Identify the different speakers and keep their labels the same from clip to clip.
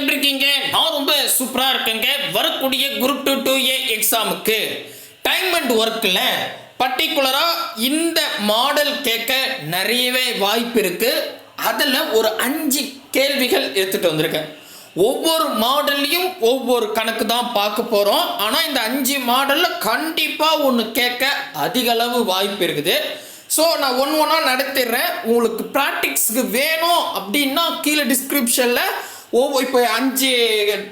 Speaker 1: எப்படி இருக்கீங்க? நான் ரொம்ப சூப்பரா இருக்கேங்க. வரக்கூடிய குரூப் 2 2A எக்ஸாமுக்கு டைம் அண்ட் ஒர்க்ல பர்டிகுலரா இந்த மாடல் கேட்க நிறையவே வாய்ப்பு இருக்கு. அதில் ஒரு 5 கேள்விகள் எடுத்துட்டு வந்திருக்கேன். ஒவ்வொரு மாடல்லையும் ஒவ்வொரு கணக்கு தான் பார்க்க போகிறோம். ஆனால் இந்த 5 மாடலில் கண்டிப்பாக ஒன்று கேட்க அதிக அளவு வாய்ப்பு இருக்குது. ஸோ நான் ஒன்றா நடத்திடுறேன். உங்களுக்கு ப்ராக்டிக்ஸ்க்கு வேணும் அப்படின்னா கீழே டிஸ்கிரிப்ஷனில் இப்போ 5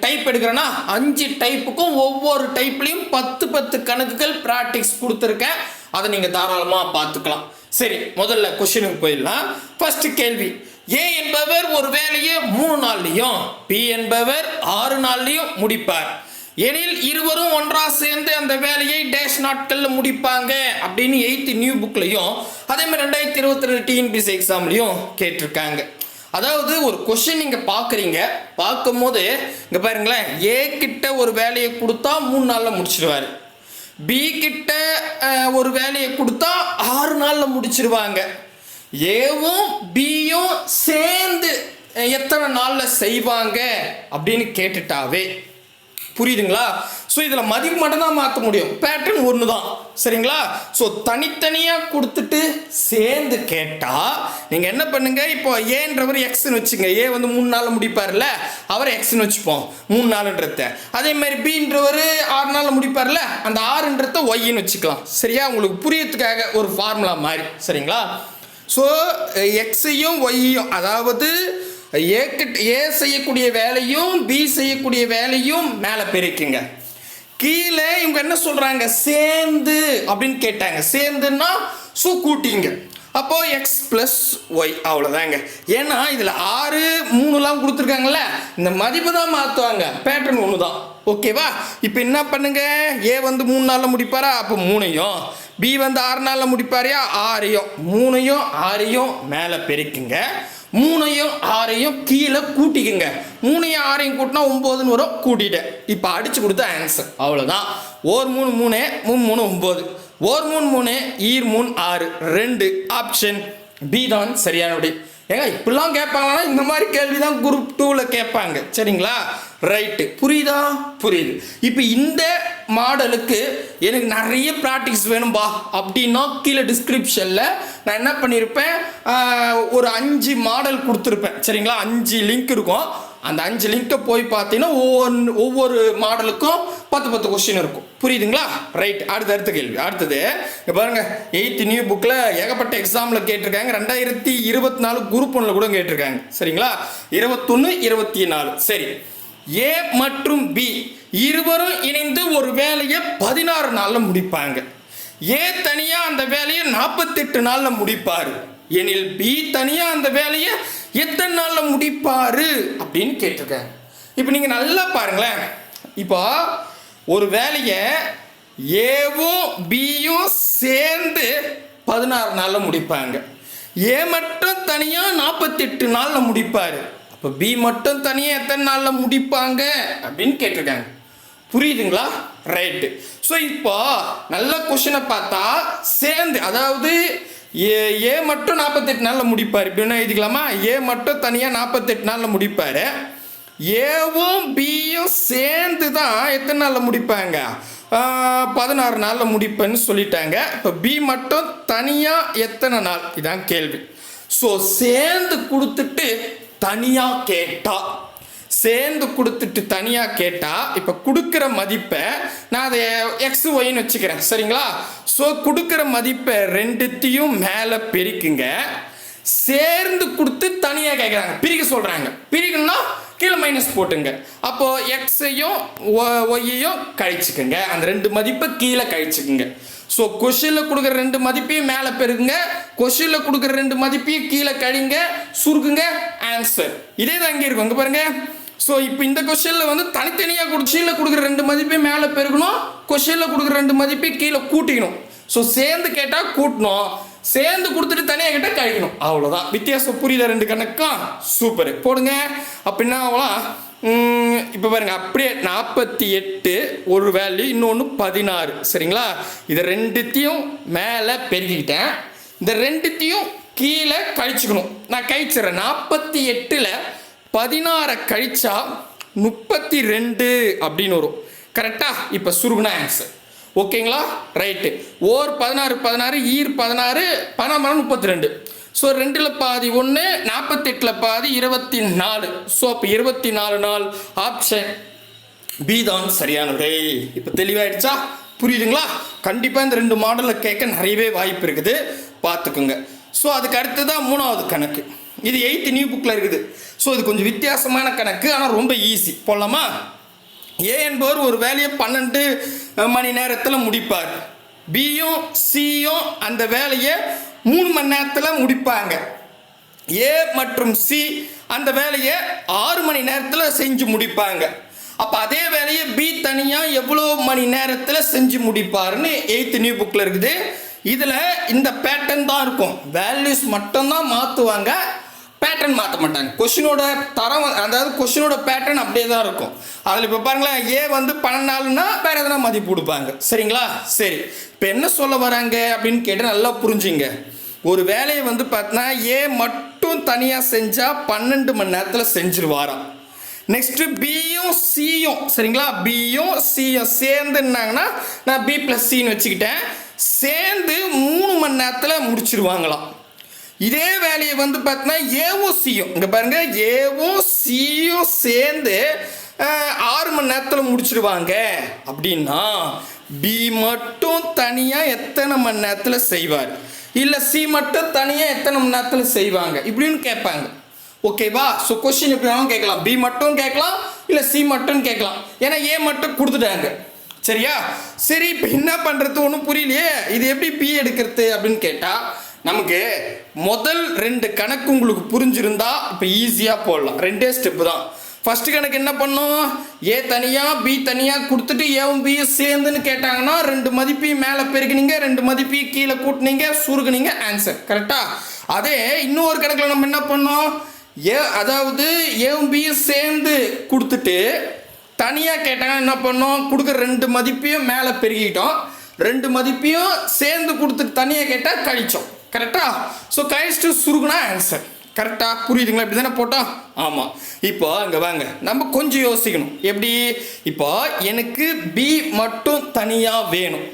Speaker 1: டைப் எடுக்கிறேன்னா 5 டைப்புக்கும் ஒவ்வொரு டைப்லையும் 10 கணக்குகள் ப்ராக்டிக்ஸ் கொடுத்துருக்கேன். அதை நீங்கள் தாராளமாக பார்த்துக்கலாம். சரி, முதல்ல கொஸ்டினுக்கு போயிடலாம். ஃபர்ஸ்ட் கேள்வி, ஏ என்பவர் ஒரு வேலையை 3 நாள்லையும் பி என்பவர் 6 நாள்லையும் முடிப்பார் எனில் இருவரும் ஒன்றா சேர்ந்து அந்த வேலையை டேஷ் நாட்களில் முடிப்பாங்க அப்படின்னு 8th நியூ புக்லையும் அதே மாதிரி 2022 டிஎன்பிஎஸ்சி எக்ஸாம்லையும் கேட்டிருக்காங்க. அதாவது ஒரு கொஸ்டின் நீங்கள் பார்க்குறீங்க, பார்க்கும்போது இங்கே பாருங்களேன், ஏ கிட்ட ஒரு வேலையை கொடுத்தா 3 நாளில் முடிச்சிடுவார், பி கிட்ட ஒரு வேலையை கொடுத்தா 6 நாளில் முடிச்சிருவாங்க. ஏவும் பியும் சேர்ந்து எத்தனை நாளில் செய்வாங்க அப்படின்னு கேட்டுட்டாவே புரியுதுங்களா? ஸோ இதில் மதிப்பு மட்டும் தான் மாற்ற முடியும், பேட்டர்ன் ஒன்று தான். சரிங்களா? ஸோ தனித்தனியாக கொடுத்துட்டு சேர்ந்து கேட்டால் நீங்கள் என்ன பண்ணுங்க, இப்போ ஏன்றவர் எக்ஸ்ன்னு வச்சுங்க, ஏ வந்து 3 நாளில் முடிப்பார்ல, அவர் எக்ஸ்ன்னு வச்சுப்போம் 3 நாளுன்றத. அதே மாதிரி பின்றவர் 6 நாளில் முடிப்பார்ல, அந்த 6ன்றத ஒய்ன்னு வச்சுக்கலாம். சரியா? உங்களுக்கு புரியறதுக்காக ஒரு ஃபார்முலா மாதிரி. சரிங்களா? ஸோ எக்ஸையும் ஒய்யும், அதாவது ஏ செய்யக்கூடிய வேலையும் பி செய்யக்கூடிய வேலையும் மேலே பெருக்குங்க. கீழே இவங்க என்ன சொல்றாங்க, சேர்ந்து அப்படின்னு கேட்டாங்க. சேர்ந்துன்னா ஸோ கூட்டிங்க, அப்போ எக்ஸ் பிளஸ் ஒய், அவ்வளோதாங்க. ஏன்னா இதில் 6 3லாம் கொடுத்துருக்காங்கல்ல, இந்த மதிப்பு தான் மாற்றுவாங்க, பேட்டர்ன் ஒன்று தான். ஓகேவா? இப்போ என்ன பண்ணுங்க, ஏ வந்து 3 நாளில் முடிப்பாரா, அப்போ 3ஐயும், பி வந்து 6 நாளில் முடிப்பாரியா 6ஐயும், 3ஐயும் 6ஐயும் மேலே பெருக்குங்க, 3ஐயும் 6ஐயும் கீழே கூட்டிக்குங்க. 3ஐயும் 6ஐயும் கூட்டினா 9ன்னு வரும், கூட்டிட்டேன். இப்போ அடிச்சு கொடுத்த ஆன்சர் அவ்வளோதான். 1 3 3 3 9, 1 3 3 ஈர் 3 6, 2 ஆப்ஷன் பி தான் சரியான விடை. ஏங்க இப்படிலாம் கேட்பாங்கன்னா இந்த மாதிரி கேள்வி தான் குரூப் 2ல் கேட்பாங்க. சரிங்களா? ரைட்டு, புரியுதா? புரியுது. இப்போ இந்த மாடலுக்கு எனக்கு நிறைய ப்ராக்டிக்ஸ் வேணும்பா அப்படின்னா கீழே டிஸ்கிரிப்ஷனில் நான் என்ன பண்ணியிருப்பேன், ஒரு 5 மாடல் கொடுத்துருப்பேன். சரிங்களா? 5 லிங்க் இருக்கும். அந்த 5 லிங்கை போய் பார்த்தீங்கன்னா ஒவ்வொரு மாடலுக்கும் 10 கொஸ்டின் இருக்கும். புரியுதுங்களா? ரைட். அடுத்த கேள்வி. அடுத்தது இங்கே பாருங்க, 8th நியூ புக்கில் ஏகப்பட்ட எக்ஸாமில் கேட்டிருக்காங்க. 2024 குரூப் 1ல் கூட கேட்டிருக்காங்க. சரிங்களா? 21 24. சரி, ஏ மற்றும் பி இருவரும் இணைந்து ஒரு வேலையை 16 நாளில் முடிப்பாங்க. ஏ தனியாக அந்த வேலையை 48 நாளில் முடிப்பார் எனில் பி தனியாக அந்த வேலையை எத்தனை நாளில் முடிப்பார் அப்படின்னு கேட்டிருக்காங்க. இப்போ நீங்கள் நல்லா பாருங்களேன், இப்போ ஒரு வேலையை ஏவும் பியும் சேர்ந்து 16 நாளில் முடிப்பாங்க. ஏ மட்டும் தனியாக 48 நாளில் முடிப்பார். இப்போ பி மட்டும் தனியாக எத்தனை நாளில் முடிப்பாங்க அப்படின்னு கேட்டிருக்காங்க. புரியுதுங்களா? ரைட்டு. ஸோ இப்போ நல்ல கொஷினை பார்த்தா சேர்ந்து, அதாவது ஏ மட்டும் 48 நாளில் முடிப்பார் இப்படின்னா எழுதிக்கலாமா? ஏ மட்டும் தனியாக 48 நாளில் முடிப்பார். ஏவும் பியும் சேர்ந்து தான் எத்தனை நாளில் முடிப்பாங்க, 16 நாளில் முடிப்பேன்னு சொல்லிட்டாங்க. இப்போ பி மட்டும் தனியாக எத்தனை நாள், இதான் கேள்வி. ஸோ சேர்ந்து கொடுத்துட்டு தனியாக கேட்டா, சேர்ந்து கொடுத்துட்டு தனியாக கேட்டால் இப்போ கொடுக்குற மதிப்பை நான் அதை எக்ஸ் ஒய்ன்னு வச்சுக்கிறேன். சரிங்களா? ஸோ கொடுக்குற மதிப்பை 2த்தையும் மேலே பெருக்குங்க. சேர்ந்து கொடுத்து தனியாக கேட்குறாங்க, பிரிக்க சொல்கிறாங்க. பிரிக்கணும்னா கீழே மைனஸ் போட்டுங்க. அப்போது எக்ஸையும் ஒய்யையும் கழிச்சுக்குங்க, அந்த 2 மதிப்பை கீழே கழிச்சுக்குங்க. ஸோ கொஷினில் கொடுக்குற 2 மதிப்பையும் மேலே பெருக்குங்க, கொஷினில் கொடுக்குற 2 மதிப்பையும் கீழே கழிங்க, சுருக்குங்க, ஆன்சர் இதே தான் இங்கே இருக்கும். இங்கே பாருங்க. ஸோ இப்போ இந்த கொஷினில் வந்து தனித்தனியாக கொஷினில் கொடுக்குற 2 மதிப்பையும் மேலே பெருக்கணும், கொஷினில் கொடுக்குற 2 மதிப்பையும் கீழே கூட்டிக்கணும். ஸோ சேர்ந்து கேட்டால் கூட்டணும், சேர்ந்து கொடுத்துட்டு தனியாக கேட்டால் கழிக்கணும். அவ்வளோதான் வித்தியாசம். புரியுதா? 2 கணக்கும் சூப்பர். போடுங்க. அப்படின்னா அவ்வளோ. இப்போ பாருங்க, அப்படியே 48 ஒரு வேல்யூ, இன்னொன்று 16. சரிங்களா? இதை 2த்தையும் மேலே பெருக்கிக்கிட்டேன், இந்த 2த்தையும் கீழே கழிச்சுக்கணும். நான் கழிச்சிடறேன். 48ல் 16 கழிச்சா 32 அப்படின்னு வரும். கரெக்டா? இப்போ சுருகுனா ஆன்சர். ஓகேங்களா? ரைட்டு. ஓர் 16 16 ஈர் 16 12 32. ஸோ 2ல் பாதி 1, 48ல் பாதி 24. ஸோ அப்போ 24 நாள் ஆப்ஷன் பி தான் சரியான விடை. இப்போ தெளிவாயிடுச்சா? புரியுதுங்களா? கண்டிப்பாக இந்த 2 மாடலில் கேட்க நிறையவே வாய்ப்பு இருக்குது, பார்த்துக்குங்க. ஸோ அதுக்கு அடுத்து தான் 3வது கணக்கு. இது 8th நியூ புக்கில் இருக்குது. ஸோ இது கொஞ்சம் வித்தியாசமான கணக்கு, ஆனால் ரொம்ப ஈஸி. போடலாமா? ஏ என்பவர் ஒரு வேலையை 12 மணி நேரத்தில் முடிப்பார். பியும் சியும் அந்த வேலையை 3 மணி நேரத்தில் முடிப்பாங்க. ஏ மற்றும் சி அந்த வேலையை 6 மணி நேரத்தில் செஞ்சு முடிப்பாங்க. அப்போ அதே வேலையை பி தனியாக எவ்வளோ மணி நேரத்தில் செஞ்சு முடிப்பாருன்னு 8th நியூ புக்கில் இருக்குது. இதில் இந்த பேட்டர்ன் தான் இருக்கும். வேல்யூஸ் மட்டும்தான் மாற்றுவாங்க, பேட்டர்ன் மாற்ற மாட்டாங்க. கொஷினோட தரம், அதாவது கொஷினோட பேட்டர்ன் அப்படியே தான் இருக்கும். அதில் இப்போ பாருங்களேன், ஏ வந்து 14னா வேறு எதனா மதிப்பு கொடுப்பாங்க. சரிங்களா? சரி, இப்போ என்ன சொல்ல வராங்க அப்படின்னு கேட்டு நல்லா புரிஞ்சுங்க. ஒரு வேலையை வந்து பார்த்தீங்கன்னா ஏ மட்டும் தனியாக செஞ்சால் 12 மணி நேரத்தில் செஞ்சிருவாராம். நெக்ஸ்ட்டு பியும் சியும், சரிங்களா, பியும் சியும் சேர்ந்துன்னாங்கன்னா நான் பி ப்ளஸ் சின்னு வச்சுக்கிட்டேன், சேர்ந்து 3 மணி நேரத்தில் முடிச்சிருவாங்களாம். இதே வேலையை வந்து பார்த்தீங்கன்னா ஏவும் சியும், இங்கே பாருங்கள், ஏவும் சியும் சேர்ந்து 6 மணி நேரத்தில் முடிச்சிருவாங்க. அப்படின்னா பி மட்டும் தனியாக எத்தனை மணி நேரத்தில் செய்வார், இல்லை சி மட்டும் தனியாக எத்தனை மணி நேரத்தில் செய்வாங்க இப்படின்னு கேட்பாங்க. ஓகேவா? ஸோ கொஸ்டின் எப்படினாலும் கேட்கலாம், பி மட்டும் கேட்கலாம், இல்லை சி மட்டும் கேட்கலாம். ஏன்னா ஏ மட்டும் கொடுத்துட்டாங்க. சரியா? சரி, இப்போ என்ன பண்ணுறது ஒன்றும் புரியலையே, இது எப்படி பி எடுக்கிறது அப்படின்னு கேட்டால், நமக்கு முதல் 2 கணக்கு உங்களுக்கு புரிஞ்சிருந்தா இப்போ ஈஸியாக போடலாம். 2 ஸ்டெப்பு தான். ஃபர்ஸ்ட் கணக்கு என்ன பண்ணும், ஏ தனியாக பி தனியாக கொடுத்துட்டு ஏவும் பியும் சேர்ந்துன்னு கேட்டாங்கன்னா 2 மதிப்பையும் மேலே பெருக்குனீங்க, 2 மதிப்பையும் கீழே கூட்டினீங்க, சுருக்குனீங்க, ஆன்சர். கரெக்டா? அதே இன்னொரு கணக்கில் நம்ம என்ன பண்ணோம், அதாவது ஏவும் பியும் சேர்ந்து கொடுத்துட்டு தனியாக கேட்டாங்கன்னா என்ன பண்ணோம், கொடுக்குற 2 மதிப்பையும் மேலே பெருகிட்டோம், 2 மதிப்பையும் சேர்ந்து கொடுத்துட்டு தனியாக கேட்டால் கழிச்சோம். கரெக்டா? ஸோ கழிச்சிட்டு சுருக்குனா ஆன்சர். கரெக்டாக புரியுதுங்களா? இப்படி தானே போட்டோம். ஆமாம். இப்போ இங்கே வாங்க, நம்ம கொஞ்சம் யோசிக்கணும். எப்படி? இப்போ எனக்கு பி மட்டும் தனியாக வேணும்.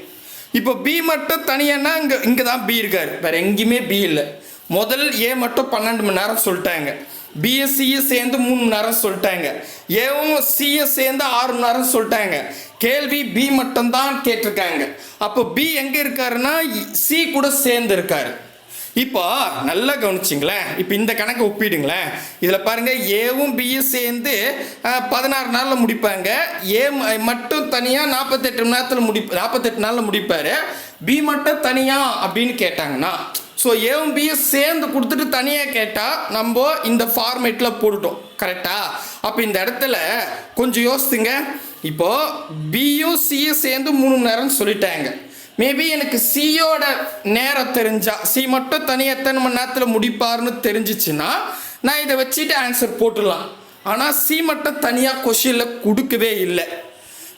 Speaker 1: இப்போ பி மட்டும் தனியானா இங்கே தான் பி இருக்காரு, வேறு எங்கேயுமே பி இல்லை. முதல் ஏ மட்டும் 12 மணி நேரம் சொல்லிட்டாங்க, பிஎஸ்சியை சேர்ந்து 3 மணி நேரம் சொல்லிட்டாங்க, ஏவும் சியை சேர்ந்து 6 மணி நேரம் சொல்லிட்டாங்க. கேள்வி பி மட்டும்தான் கேட்டிருக்காங்க. அப்போ பி எங்கே இருக்காருன்னா சி கூட சேர்ந்து இருக்காரு. இப்போ நல்லா கவனிச்சிங்களேன். இப்போ இந்த கணக்கை ஒப்பிடுங்களேன். இதில் பாருங்கள், ஏவும் பியும் சேர்ந்து 16 நாளில் முடிப்பாங்க. ஏ மட்டும் தனியாக 48 மணி நேரத்தில் 48 நாளில் முடிப்பார். பி மட்டும் தனியாக அப்படின்னு கேட்டாங்கன்னா, ஸோ ஏவும் பியும் சேர்ந்து கொடுத்துட்டு தனியாக கேட்டால் நம்ம இந்த ஃபார்மேட்டில் போட்டுட்டோம். கரெக்டா? அப்போ இந்த இடத்துல கொஞ்சம் யோசித்துங்க. இப்போது பியும் சியும் சேர்ந்து 3 மணி நேரம் சொல்லிட்டாங்க. மேபி எனக்கு சியோட நேரம் தெரிஞ்சா, சி மட்டும் தனியாக எத்தனை மணி நேரத்தில் முடிப்பார்னு தெரிஞ்சிச்சுன்னா நான் இதை வச்சுட்டு ஆன்சர் போட்டுடலாம். ஆனால் சி மட்டும் தனியாக கொஷினில் கொடுக்கவே இல்லை.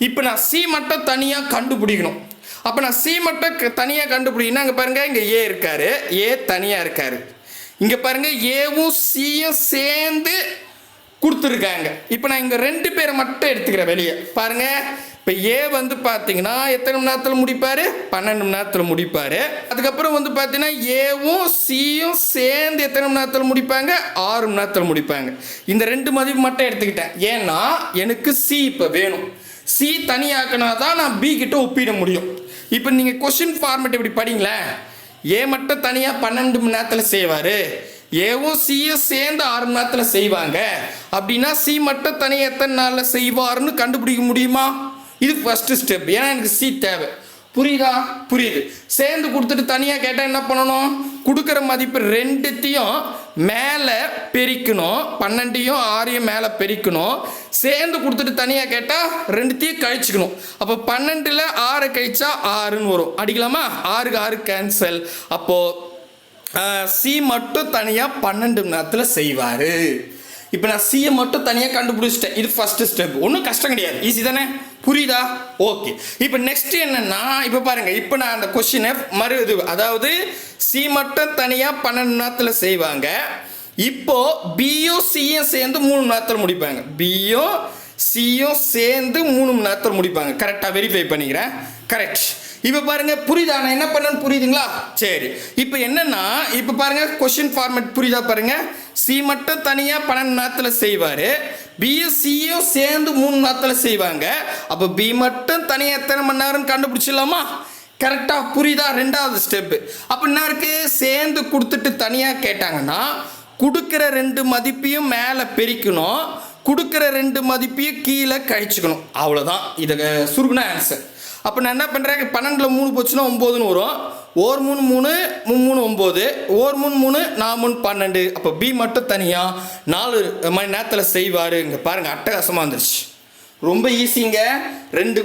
Speaker 1: இப்போ நான் சி மட்டும் தனியாக கண்டுபிடிக்கணும். அப்போ நான் சி மட்டும் தனியாக கண்டுபிடிக்கணும். அங்கே பாருங்கள், இங்கே ஏ இருக்காரு, ஏ தனியாக இருக்காரு. இங்கே பாருங்கள், ஏவும் சியும் சேர்ந்து கொடுத்துருக்காங்க. இப்போ நான் இங்கே 2 பேரை மட்டும் எடுத்துக்கிறேன் வெளியே. பாருங்கள், இப்போ ஏ வந்து பார்த்தீங்கன்னா எத்தனை மணி நேரத்தில் முடிப்பார், 12 மணி நேரத்தில் முடிப்பார். அதுக்கப்புறம் வந்து பார்த்தீங்கன்னா ஏவும் சியும் சேர்ந்து எத்தனை மணி நேரத்தில் முடிப்பாங்க, 6 மணி நேரத்தில் முடிப்பாங்க. இந்த 2 மதிப்பு மட்டும் எடுத்துக்கிட்டேன். ஏன்னா எனக்கு சி இப்போ வேணும். சி தனியாக்கினா தான் நான் பி கிட்ட ஒப்பிட முடியும். இப்போ நீங்கள் கொஸ்டின் ஃபார்மேட் இப்படி படிங்களேன். ஏ மட்டும் தனியாக 12 மணி நேரத்தில் செய்வார், ஏவும் சியும் சேர்ந்து 6 மணி நேரத்தில் செய்வாங்க. அப்படின்னா சி மட்டும் தனியாக எத்தனை நாளில் செய்வார்னு கண்டுபிடிக்க முடியுமா? இது ஃபர்ஸ்ட் ஸ்டெப். ஏன்னா எனக்கு சி தேவை. புரியுதா? புரியுது. சேர்ந்து கொடுத்துட்டு தனியாக கேட்டால் என்ன பண்ணணும், கொடுக்குற மதிப்பு 2த்தையும் மேலே பெருக்கணும், 12யும் 6யும் மேலே பெருக்கணும். சேர்ந்து கொடுத்துட்டு தனியாக கேட்டால் 2த்தையும் கழிச்சுக்கணும். அப்போ 12ல் 6 கழிச்சா 6ன்னு வரும். அடிக்கலாமா? 6க்கு 6 கேன்சல். அப்போது சி மட்டும் தனியாக 12 மணி நேரத்தில் செய்வார். இப்போ நான் சியை மட்டும் தனியாக கண்டுபிடிச்சிட்டேன். இது ஃபர்ஸ்ட் ஸ்டெப். ஒன்றும் கஷ்டம் கிடையாது, ஈஸி தானே? புரியுதா? ஓகே. இப்போ நெக்ஸ்ட் என்னன்னா, இப்போ பாருங்க, இப்போ நான் அந்த கொஸ்டினை அதாவது சி மட்டும் தனியாக 12 மணி நேரத்தில் செய்வாங்க. இப்போ பியும் சியும் சேர்ந்து 3 மணி நேரத்தில் முடிப்பாங்க. பியும் சியும் சேர்ந்து 3 மணி நேரத்தில் முடிப்பாங்க. கரெக்டாக வெரிஃபை பண்ணிக்கிறேன். கரெக்ட். இப்போ பாருங்க, புரியுதா நான் என்ன பண்ணேன்னு? புரியுதுங்களா? சரி. இப்போ என்னன்னா, இப்போ பாருங்க கொஸ்டின் ஃபார்மேட் புரியுதா? பாருங்க, சி மட்டும் தனியாக 12 மணி நேரத்தில் செய்வார், பிஎஸ்சியும் சேர்ந்து 3 மணி நேரத்தில் செய்வாங்க. அப்போ பி மட்டும் தனியாக எத்தனை மணி நேரம் கண்டுபிடிச்சிடலாமா? கரெக்டாக புரியுதா? ரெண்டாவது ஸ்டெப்பு. அப்போ என்ன இருக்கு? சேர்ந்து கொடுத்துட்டு தனியாக கேட்டாங்கன்னா கொடுக்குற 2 மதிப்பையும் மேலே பெருக்கணும், கொடுக்குற 2 மதிப்பையும் கீழே கழிச்சுக்கணும். அவ்வளோதான். இதை சுருக்குன ஆன்சர். அப்போ நான் என்ன பண்ணுறேன், 12ல் 3 போச்சுன்னா 9ன்னு வரும். 1 3 3 3 9, 1 3 3 4 12. அப்போ பி மட்டும் தனியாக 4 மணி நேரத்தில் செய்வார். இங்கே பாருங்கள், அட்டகாசமாக வந்துருச்சு. ரொம்ப ஈஸிங்க.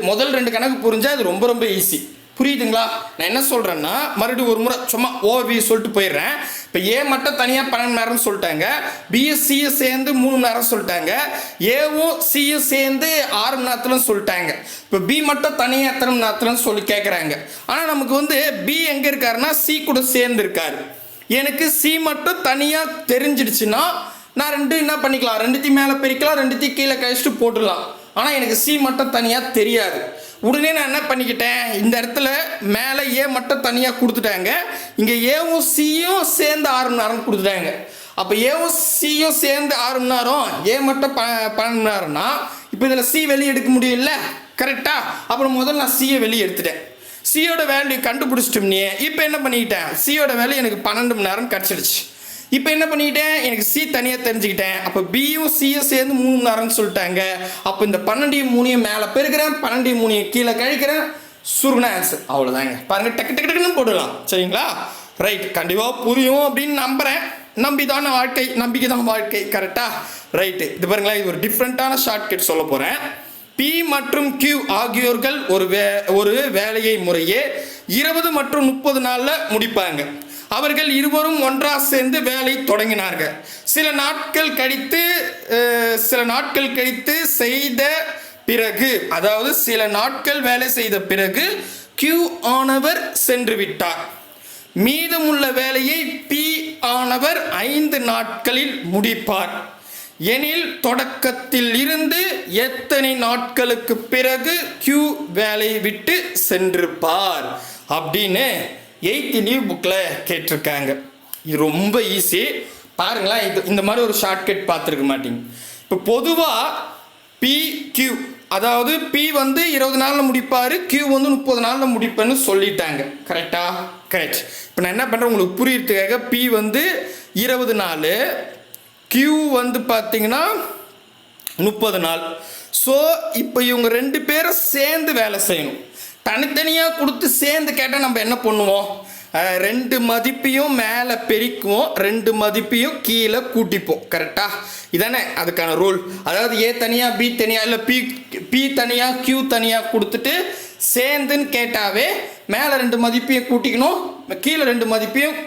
Speaker 1: முதல் 2 கணக்கு புரிஞ்சால் அது ரொம்ப ரொம்ப ஈஸி. புரியுதுங்களா? நான் என்ன சொல்கிறேன்னா, மறுபடியும் ஒரு முறை சும்மா ஓவி சொல்லிட்டு போயிடுறேன். இப்போ ஏ மட்டும் தனியாக 12 மணி நேரம் சொல்லிட்டாங்க, பிஎஸ்சியும் சேர்ந்து 3 மணி நேரம் சொல்லிட்டாங்க, ஏவும் சியும் சேர்ந்து 6 மணி நேரத்துலன்னு சொல்லிட்டாங்க. இப்போ பி மட்டும் தனியாக எத்தனை மணி நேரத்துலன்னு சொல்லி கேட்குறாங்க. ஆனால் நமக்கு வந்து பி எங்கே இருக்காருன்னா சி கூட சேர்ந்து இருக்காரு. எனக்கு சி மட்டும் தனியாக தெரிஞ்சிடுச்சுன்னா நான் என்ன பண்ணிக்கலாம், 2த்தையும் மேலே பிரிக்கலாம், 2த்தையும் கீழே கழிச்சிட்டு போட்டுடலாம். ஆனால் எனக்கு சி மட்டும் தனியாக தெரியாது. உடனே நான் என்ன பண்ணிக்கிட்டேன், இந்த இடத்துல மேலே ஏ மட்டும் தனியாக கொடுத்துட்டாங்க, இங்கே ஏவும் சியும் சேர்ந்து 6 மணி நேரம் கொடுத்துட்டாங்க. அப்போ ஏவும் சியும் சேர்ந்து 6 மணி நேரம், ஏ மட்டும் 12 மணி நேரம்னா இப்போ இதில் சி வெளியே எடுக்க முடியல. கரெக்டாக? அப்புறம் முதல்ல நான் சியை வெளியே எடுத்துட்டேன். சியோட வேல்யூ கண்டுபிடிச்சிட்டோம்னே. இப்போ என்ன பண்ணிக்கிட்டேன், சியோட வேல்யூ எனக்கு 12 மணி நேரம் கிடச்சிடுச்சு. இப்போ என்ன பண்ணிக்கிட்டேன், எனக்கு சி தனியாக தெரிஞ்சுக்கிட்டேன். அப்போ பியும் சியும் சேர்ந்து 3 மணி நேரம்னு சொல்லிட்டாங்க. அப்போ இந்த 12 3 மேலே பெருக்கிறேன், 12 3 கீழே கழிக்கிறேன், சுருகுன ஆன்சர். அவ்வளோதாங்க. பாருங்கள், டக்கு டக்கு டக்குன்னு போடலாம். சரிங்களா? ரைட். கண்டிப்பாக புரியும் அப்படின்னு நம்புகிறேன். நம்பிதான வாழ்க்கை, நம்பிக்கை தான் வாழ்க்கை. கரெக்டாக? ரைட்டு. இது பாருங்களா, இது ஒரு டிஃப்ரெண்ட்டான ஷார்ட்கட் சொல்ல போகிறேன். பி மற்றும் கியூ ஆகியோர்கள் ஒரு வேலையை முறையே 20 மற்றும் 30 நாளில் முடிப்பாங்க. அவர்கள் இருவரும் ஒன்றாக சேர்ந்து வேலை தொடங்கினார்கள். சில நாட்கள் கழித்து செய்த பிறகு, அதாவது சில நாட்கள் வேலை செய்த பிறகு கியூ ஆனவர் சென்று விட்டார். மீதமுள்ள வேலையை பி ஆனவர் 5 நாட்களில் முடிப்பார் எனில் தொடக்கத்தில் இருந்து எத்தனை நாட்களுக்கு பிறகு கியூ வேலையை விட்டு சென்றிருப்பார் அப்படின்னு 8th நியூ புக்கில் கேட்டிருக்காங்க. இது ரொம்ப ஈஸி. பாருங்களேன், இந்த மாதிரி ஒரு ஷார்ட்கட் பார்த்துருக்க மாட்டீங்க. இப்போ பொதுவாக பி கியூ, அதாவது பி வந்து 20 நாளில் முடிப்பார், கியூ வந்து 30 நாளில் முடிப்பேன்னு சொல்லிட்டாங்க. கரெக்டா? கரெக்ட். இப்போ நான் என்ன பண்ணுறேன் உங்களுக்கு புரியறதுக்காக, பி வந்து 20 நாள், கியூ வந்து பார்த்தீங்கன்னா 30 நாள். ஸோ இப்போ இவங்க 2 பேரும் சேர்ந்து வேலை செய்யணும். தனித்தனியாக கொடுத்து சேர்ந்து கேட்டால் நம்ம என்ன பண்ணுவோம், 2 மதிப்பையும் மேலே பெருக்குவோம், 2 மதிப்பையும் கீழே கூட்டிப்போம். கரெக்டாக? இதானே அதுக்கான ரூல். அதாவது ஏ தனியாக பி தனியாக, இல்லை பி தனியாக கியூ தனியாக கொடுத்துட்டு சேர்ந்துன்னு கேட்டாவே மேலே 2 மதிப்பையும் கூட்டிக்கணும், கீழே 2 மதிப்பையும்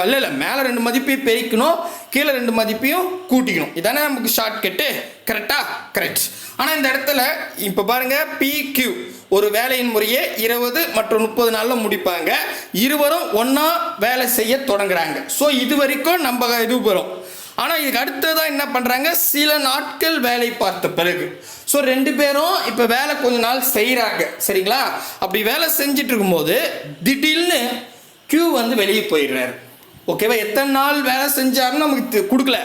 Speaker 1: இல்லை மேலே 2 மதிப்பையும் பெருக்கணும், கீழே 2 மதிப்பையும் கூட்டிக்கணும். இதானே நமக்கு ஷார்ட்கட்டு. கரெக்டாக? கரெக்ட். ஆனால் இந்த இடத்துல இப்போ பாருங்கள், பி கியூ ஒரு வேலையின் முறையே 20 மற்றும் 30 நாளில் முடிப்பாங்க. இருவரும் ஒன்றா வேலை செய்ய தொடங்குறாங்க. ஸோ இது வரைக்கும் நம்ம இது வரும். ஆனால் இதுக்கு அடுத்ததான் என்ன பண்ணுறாங்க, சில நாட்கள் வேலை பார்த்த பிறகு. ஸோ 2 பேரும் இப்போ வேலை கொஞ்ச நாள் செய்கிறாங்க. சரிங்களா? அப்படி வேலை செஞ்சுட்டு இருக்கும்போது திடீர்னு கியூ வந்து வெளியே போயிடுறாரு. ஓகேவா? எத்தனை நாள் வேலை செஞ்சாருன்னு நமக்கு கொடுக்கல.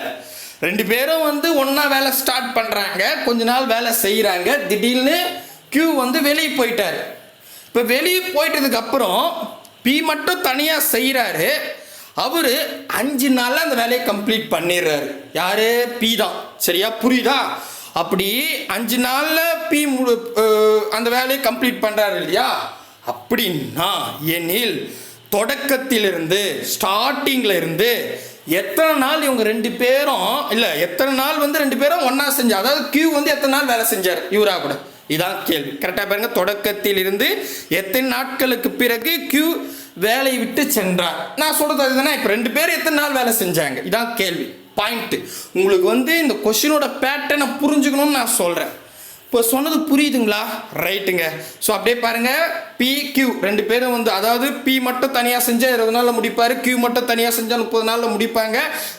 Speaker 1: 2 பேரும் வந்து ஒன்றா வேலை ஸ்டார்ட் பண்ணுறாங்க, கொஞ்ச நாள் வேலை செய்கிறாங்க, திடீர்னு கியூ வந்து வெளியே போயிட்டார். இப்போ வெளியே போயிட்டதுக்கு அப்புறம் பி மட்டும் தனியாக செய்கிறாரு. அவர் 5 நாளில் அந்த வேலையை கம்ப்ளீட் பண்ணிடுறாரு. யாரு? பி தான். சரியா? புரியுதா? அப்படி 5 நாளில் பி அந்த வேலையை கம்ப்ளீட் பண்ணுறாரு இல்லையா? அப்படின்னா எனில் தொடக்கத்திலிருந்து ஸ்டார்டிங்கில் இருந்து எத்தனை நாள் இவங்க 2 பேரும், இல்லை எத்தனை நாள் வந்து 2 பேரும் ஒன்றா செஞ்சா, அதாவது கியூ வந்து எத்தனை நாள் வேலை செஞ்சார் இவரா கூட, இதான் கேள்வி. கரெக்டாக பாருங்க, தொடக்கத்தில் இருந்து எத்தனை நாட்களுக்கு பிறகு கியூ வேலையை விட்டு சென்றார். நான் சொல்றது அதுதானே. இப்போ 2 பேர் எத்தனை நாள் வேலை செஞ்சாங்க, இதான் கேள்வி. பாயிண்ட். உங்களுக்கு வந்து இந்த கொஸ்டினோட பேட்டர்னை புரிஞ்சுக்கணும்னு நான் சொல்கிறேன். இப்போ சொன்னது புரியுதுங்களா? ரைட்டுங்க. ஸோ அப்படியே பாருங்க, பி கியூ ரெண்டு பேரும் வந்து, அதாவது பி மட்டும் தனியாக செஞ்சால் 20 நாளில் முடிப்பார், கியூ மட்டும் தனியாக செஞ்சால் 30 நாளில் முடிப்பாங்க.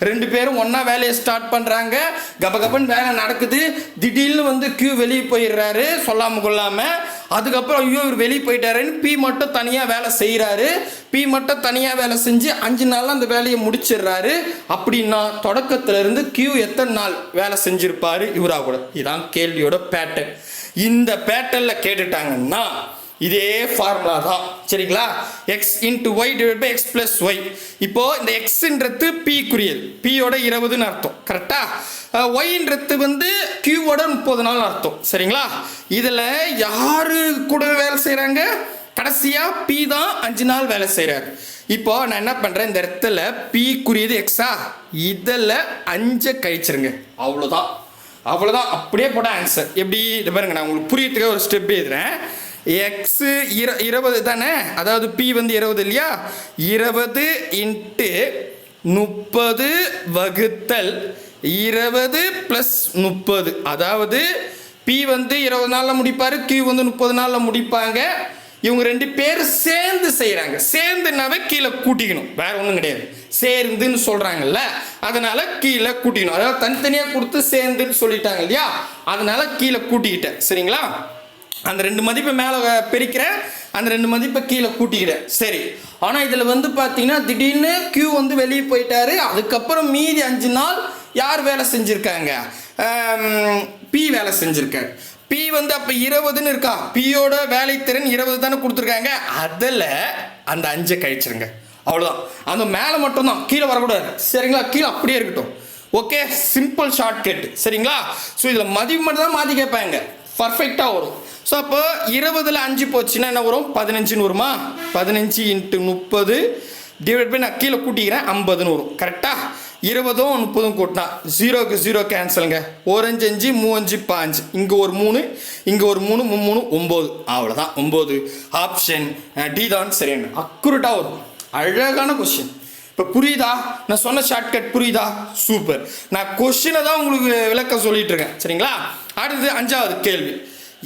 Speaker 1: ரெண்டு பேரும் ஒன்றா வேலையை ஸ்டார்ட் பண்ணுறாங்க, கபகபன்னு வேலை நடக்குது. திடீர்னு வந்து கியூ வெளியே போயிடுறாரு சொல்லாமல் கொள்ளாமல். அதுக்கப்புறம் ஐயோ இவர் வெளியே போயிட்டாருன்னு பி மட்டும் தனியாக வேலை செய்கிறாரு. பி மட்டும் தனியாக வேலை செஞ்சு 5 நாளில் அந்த வேலையை முடிச்சிடுறாரு. அப்படின்னா தொடக்கத்திலிருந்து கியூ எத்தனை நாள் வேலை செஞ்சிருப்பாரு இவரா கூட? இதான் கேள்வியோட பேட்டர்ன். இந்த பேட்டர்னில் கேட்டுட்டாங்கன்னா இதே ஃபார்முலா தான், சரிங்களா? X into y divide by x plus y. இப்போ இந்த எக்ஸ்ன்றது பிக்குரியது, பியோட 20ன்னு அர்த்தம், கரெக்டா? ஒய்ன்றது வந்து கியூவோட 30 நாள் அர்த்தம், சரிங்களா? இதில் யாரு கூட வேலை செய்கிறாங்க? கடைசியாக பி தான் 5 நாள் வேலை செய்கிறாரு. இப்போ நான் என்ன பண்ணுறேன், இந்த இடத்துல பிக்குரியது எக்ஸா, இதில் 5 கழிச்சிருங்க, அவ்வளோதான். அவ்வளோதான், அப்படியே போட ஆன்சர். எப்படி இது பாருங்க, நான் உங்களுக்கு புரியறதுக்கு ஒரு ஸ்டெப் எழுதுறேன். எக்ஸு 20 தானே, அதாவது பி வந்து 20 இல்லையா? 20 இன்ட்டு 30 வகுத்தல் 20 ப்ளஸ் 30. அதாவது பி வந்து 20 நாளில் முடிப்பார், கியூ வந்து 30 நாளில் முடிப்பாங்க. இவங்க ரெண்டு பேர் சேர்ந்து செய்கிறாங்க. சேர்ந்துனாவே கீழே கூட்டிக்கணும், வேற ஒன்றும் கிடையாது. சேர்ந்துன்னு சொல்கிறாங்கல்ல, அதனால கீழே கூட்டிக்கணும். அதாவது தனித்தனியாக கொடுத்து சேர்ந்துன்னு சொல்லிட்டாங்க இல்லையா, அதனால கீழே கூட்டிக்கிட்டேன், சரிங்களா? அந்த 2 மதிப்பை மேலே பிரிக்கிறேன், அந்த 2 மதிப்பை கீழே கூட்டிக்கிறேன், சரி. ஆனால் இதில் வந்து பார்த்தீங்கன்னா திடீர்னு கியூ வந்து வெளியே போயிட்டாரு. அதுக்கப்புறம் மீதி 5 நாள் யார் வேலை செஞ்சுருக்காங்க? பி வேலை செஞ்சுருக்காரு. பி வந்து அப்போ 20ன்னு இருக்கா, பியோட வேலை திறன் 20 தானே கொடுத்துருக்காங்க. அதில் அந்த 5 கழிச்சிருங்க, அவ்வளோதான். அந்த மேலே மட்டும்தான், கீழே வரக்கூடாது, சரிங்களா? கீழே அப்படியே இருக்கட்டும். ஓகே, சிம்பிள் ஷார்ட்கட், சரிங்களா? ஸோ இதில் மதிப்பு மட்டும் தான் மாற்றி கேட்பாங்க, பர்ஃபெக்டாக வரும். ஸோ அப்போ 20ல் 5 போச்சுன்னா என்ன வரும்? 15ன்னு வருமா? 15 இன்ட்டு 30 டிவைட் பை, நான் கீழே கூட்டிக்கிறேன், 50ன்னு வரும், கரெக்டாக? 20ம் 30ம் கூட்டினா 0க்கு 0 கேன்சலுங்க. 1 5 5 3 5 5, இங்கே ஒரு 3, இங்கே ஒரு 3 3 9, அவ்வளோதான் 9. ஆப்ஷன் டி தான் சரியான, அக்குரேட்டாக வரும். அழகான கொஸ்டின். இப்போ புரியுதா? நான் சொன்ன ஷார்ட்கட் புரியுதா? சூப்பர். நான் கொஸ்டினை தான் உங்களுக்கு விளக்கம் சொல்லிட்டு இருக்கேன், சரிங்களா? அடுத்து 5வது கேள்வி.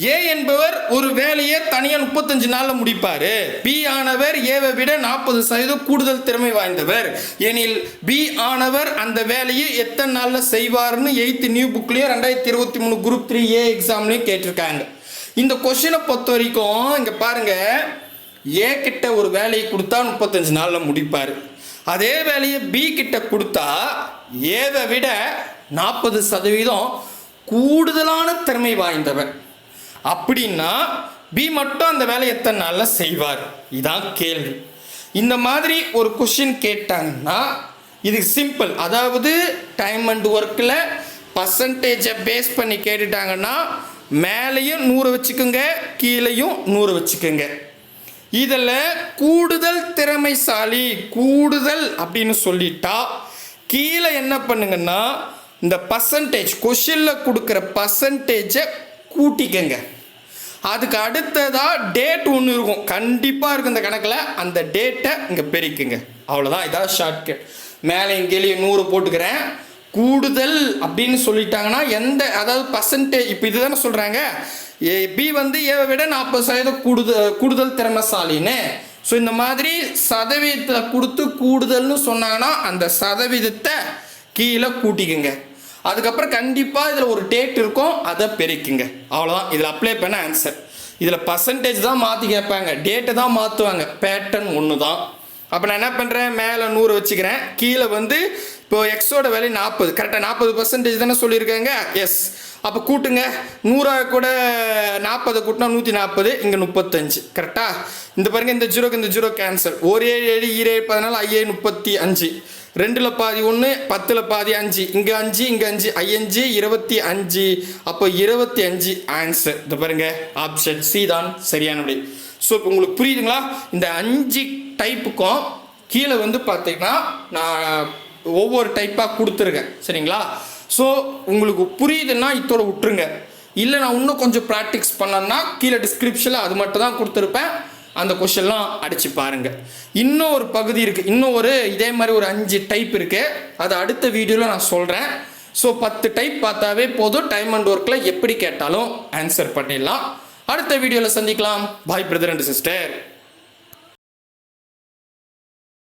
Speaker 1: ஏ என்பவர் ஒரு வேலையை தனியாக 35 நாளில் முடிப்பார். பி ஆனவர் ஏவை விட 40% கூடுதல் திறமை வாய்ந்தவர் எனில் பி ஆனவர் அந்த வேலையை எத்தனை நாளில் செய்வார்னு 8th நியூ புக்லேயும் 2023 குரூப் 3 ஏ எக்ஸாம்லையும் கேட்டிருக்காங்க. இந்த கொஸ்டினை பொறுத்த வரைக்கும் இங்கே பாருங்க, ஏ கிட்ட ஒரு வேலையை கொடுத்தா 35 நாளில் முடிப்பார். அதே வேலையை பி கிட்ட கொடுத்தா ஏவை விட 40% கூடுதலான திறமை வாய்ந்தவர். அப்படின்னா பி மட்டும் அந்த வேலை எத்தனை நாளில் செய்வார்? இதான் கேள்வி. இந்த மாதிரி ஒரு கொஷின் கேட்டாங்கன்னா இது சிம்பிள். அதாவது டைம் அண்ட் ஒர்க்கில் பர்சன்டேஜை பேஸ் பண்ணி கேட்டுட்டாங்கன்னா மேலேயும் 100 வச்சுக்கோங்க, கீழேயும் 100 வச்சுக்கோங்க. இதில் கூடுதல் திறமைசாலி, கூடுதல் அப்படின்னு சொல்லிட்டா கீழே என்ன பண்ணுங்கன்னா இந்த பர்சன்டேஜ், கொஷினில் கொடுக்குற பர்சன்டேஜை கூட்டிக்கங்க. அதுக்கு அடுத்ததாக டேட் ஒன்று இருக்கும், கண்டிப்பாக இருக்கும் இந்த கணக்கில், அந்த டேட்டை இங்கே பெருக்குங்க, அவ்வளோதான். இதான் ஷார்ட்கட். மேலே இங்கேயே 100 போட்டுக்கிறேன். கூடுதல் அப்படின்னு சொல்லிட்டாங்கன்னா எந்த, அதாவது பர்சன்டேஜ், இப்போ இதுதானே சொல்கிறாங்க, பி வந்து ஏவை விட 40% கூடுதல் திறமைசாலின்னு. ஸோ இந்த மாதிரி சதவீதத்தில் கொடுத்து கூடுதல்னு சொன்னாங்கன்னா அந்த சதவீதத்தை கீழே கூட்டிக்குங்க. அதுக்கப்புறம் கண்டிப்பாக இதில் ஒரு டேட் இருக்கும், அதை பெருக்குங்க, அவ்வளோதான். இதில் அப்ளை பண்ண ஆன்சர். இதில் பர்சன்டேஜ் தான் மாற்றி கேட்பாங்க, டேட்டை தான் மாற்றுவாங்க, பேட்டர்ன் ஒன்று தான். அப்போ நான் என்ன பண்ணுறேன், மேலே 100 வச்சுக்கிறேன், கீழே வந்து இப்போ எக்ஸோட வேலை 40, கரெக்டாக 40% தானே சொல்லியிருக்காங்க. எஸ், அப்போ கூட்டுங்க, 100 கூட 40 கூட்டினா 140, இங்கே 35, கரெக்டாக? இந்த பாருங்கள், இந்த 0க்கு இந்த 0 கேன்சல். 1 7 7 14 5 35, 2ல் பாதி 1, 10ல் பாதி 5, இங்கே 5 இங்கே 5, 5 25, அப்போ 25 ஆன்சர். இந்த பாருங்க, ஆப்ஷன் சி தான் சரியான விடை. ஸோ இப்போ உங்களுக்கு புரியுதுங்களா? இந்த 5 டைப்புக்கும் கீழே வந்து பார்த்தீங்கன்னா நான் ஒவ்வொரு டைப்பாக கொடுத்துருக்கேன், சரிங்களா? ஸோ உங்களுக்கு புரியுதுன்னா இதோட விட்டுருங்க. இல்லை நான் இன்னும் கொஞ்சம் ப்ராக்டிக்ஸ் பண்ணேன்னா கீழே டிஸ்கிரிப்ஷனில் அது மட்டும் தான் கொடுத்துருப்பேன், அந்த கொஷின்லாம் அடித்து பாருங்கள். இன்னும் ஒரு பகுதி இருக்குது, இன்னும் ஒரு இதே மாதிரி ஒரு 5 டைப் இருக்குது, அது அடுத்த வீடியோவில் நான் சொல்கிறேன். ஸோ 10 டைப் பார்த்தாவே போதும், டைம் அண்ட் ஒர்க்கில் எப்படி கேட்டாலும் ஆன்சர் பண்ணிடலாம். அடுத்த வீடியோவில் சந்திக்கலாம். பாய் பிரதர் அண்ட் சிஸ்டர்.